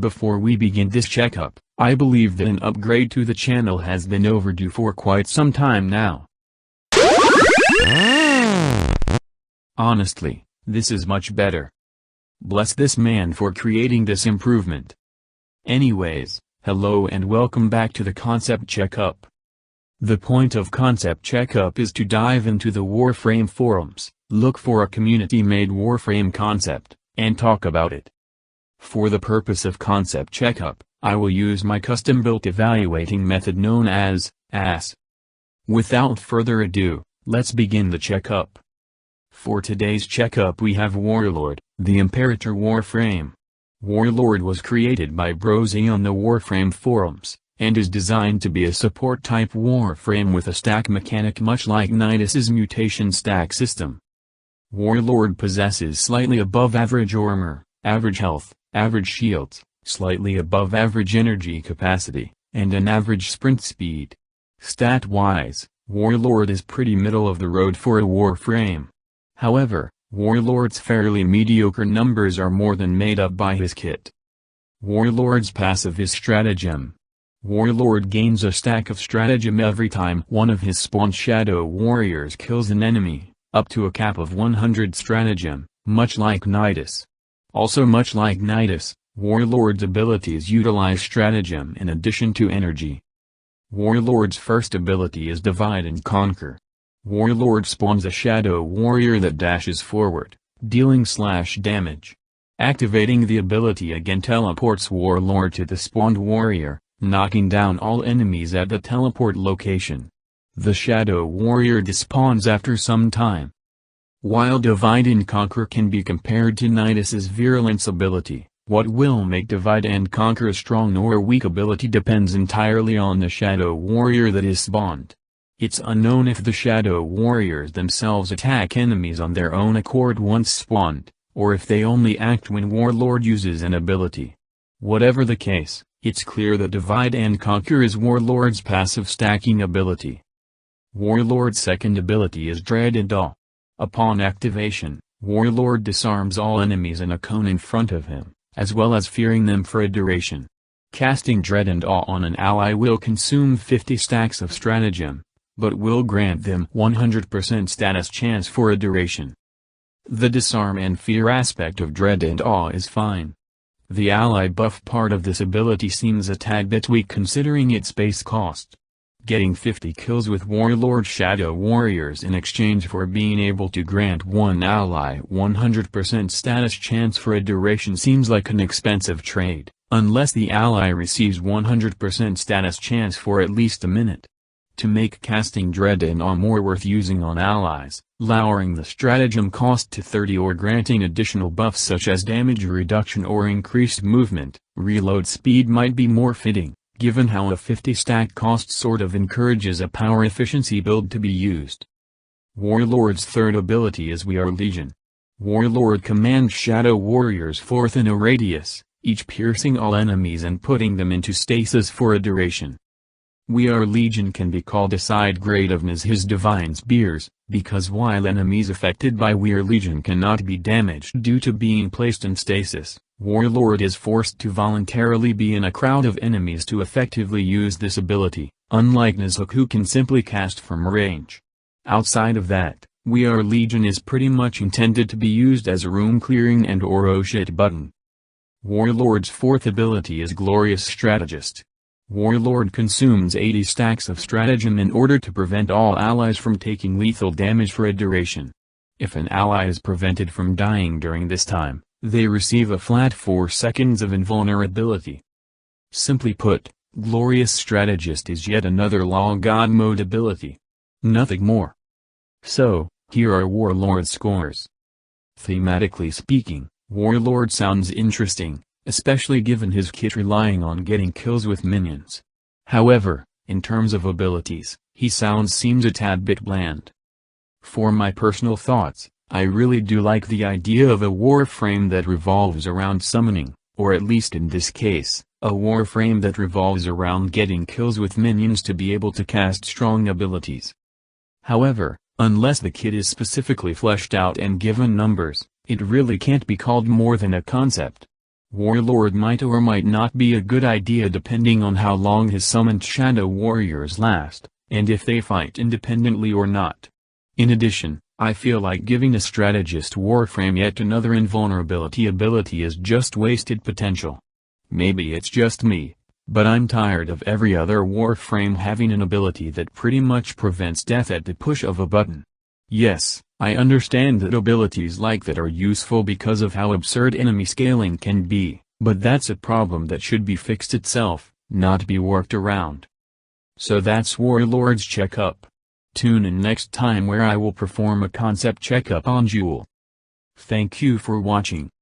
Before we begin this checkup, I believe that an upgrade to the channel has been overdue for quite some time now. Honestly, this is much better. Bless this man for creating this improvement. Anyways, hello and welcome back to the Concept Checkup. The point of Concept Checkup is to dive into the Warframe forums, look for a community-made Warframe concept, and talk about it. For the purpose of Concept Checkup, I will use my custom-built evaluating method known as AS. Without further ado, let's begin the checkup. For today's checkup we have Warlord, the Imperator Warframe. Warlord was created by Brosy on the Warframe forums, and is designed to be a support-type Warframe with a stack mechanic much like Nidus's mutation stack system. Warlord possesses slightly above average armor, average health, average shields, slightly above average energy capacity, and an average sprint speed. Stat-wise, Warlord is pretty middle of the road for a Warframe. However, Warlord's fairly mediocre numbers are more than made up by his kit. Warlord's passive is Stratagem. Warlord gains a stack of Stratagem every time one of his spawned Shadow Warriors kills an enemy, up to a cap of 100 Stratagem, much like Nidus. Also much like Nidus, Warlord's abilities utilize Stratagem in addition to energy. Warlord's first ability is Divide and Conquer. Warlord spawns a Shadow Warrior that dashes forward, dealing / damage. Activating the ability again teleports Warlord to the spawned warrior, knocking down all enemies at the teleport location. The Shadow Warrior despawns after some time. While Divide and Conquer can be compared to Nidus's Virulence ability, what will make Divide and Conquer a strong or weak ability depends entirely on the Shadow Warrior that is spawned. It's unknown if the Shadow Warriors themselves attack enemies on their own accord once spawned, or if they only act when Warlord uses an ability. Whatever the case, it's clear that Divide and Conquer is Warlord's passive stacking ability. Warlord's second ability is Dread and Awe. Upon activation, Warlord disarms all enemies in a cone in front of him, as well as fearing them for a duration. Casting Dread and Awe on an ally will consume 50 stacks of Stratagem, but will grant them 100% status chance for a duration. The disarm and fear aspect of Dread and Awe is fine. The ally buff part of this ability seems a tad bit weak considering its base cost. Getting 50 kills with Warlord Shadow Warriors in exchange for being able to grant one ally 100% status chance for a duration seems like an expensive trade, unless the ally receives 100% status chance for at least a minute. To make casting Dread and Awe more worth using on allies, lowering the Stratagem cost to 30 or granting additional buffs such as damage reduction or increased movement, reload speed might be more fitting, given how a 50 stack cost sort of encourages a power efficiency build to be used. Warlord's third ability is We Are Legion. Warlord commands Shadow Warriors forth in a radius, each piercing all enemies and putting them into stasis for a duration. We Are Legion can be called a side grade of his Divine Spears, because while enemies affected by We Are Legion cannot be damaged due to being placed in stasis, Warlord is forced to voluntarily be in a crowd of enemies to effectively use this ability, unlike Nizhak who can simply cast from range. Outside of that, We Are Legion is pretty much intended to be used as a room clearing and or oh shit button. Warlord's fourth ability is Glorious Strategist. Warlord consumes 80 stacks of Stratagem in order to prevent all allies from taking lethal damage for a duration. If an ally is prevented from dying during this time, they receive a flat 4 seconds of invulnerability. Simply put, Glorious Strategist is yet another Law God mode ability. Nothing more. So, here are Warlord's scores. Thematically speaking, Warlord sounds interesting, especially given his kit relying on getting kills with minions. However, in terms of abilities, he seems a tad bit bland. For my personal thoughts, I really do like the idea of a Warframe that revolves around summoning, or at least in this case, a Warframe that revolves around getting kills with minions to be able to cast strong abilities. However, unless the kit is specifically fleshed out and given numbers, it really can't be called more than a concept. Warlord might or might not be a good idea depending on how long his summoned shadow warriors last, and if they fight independently or not. In addition, I feel like giving a Strategist Warframe yet another invulnerability ability is just wasted potential. Maybe it's just me, but I'm tired of every other Warframe having an ability that pretty much prevents death at the push of a button. Yes, I understand that abilities like that are useful because of how absurd enemy scaling can be, but that's a problem that should be fixed itself, not be worked around. So that's Warlord's Checkup. Tune in next time where I will perform a concept checkup on Jewel. Thank you for watching.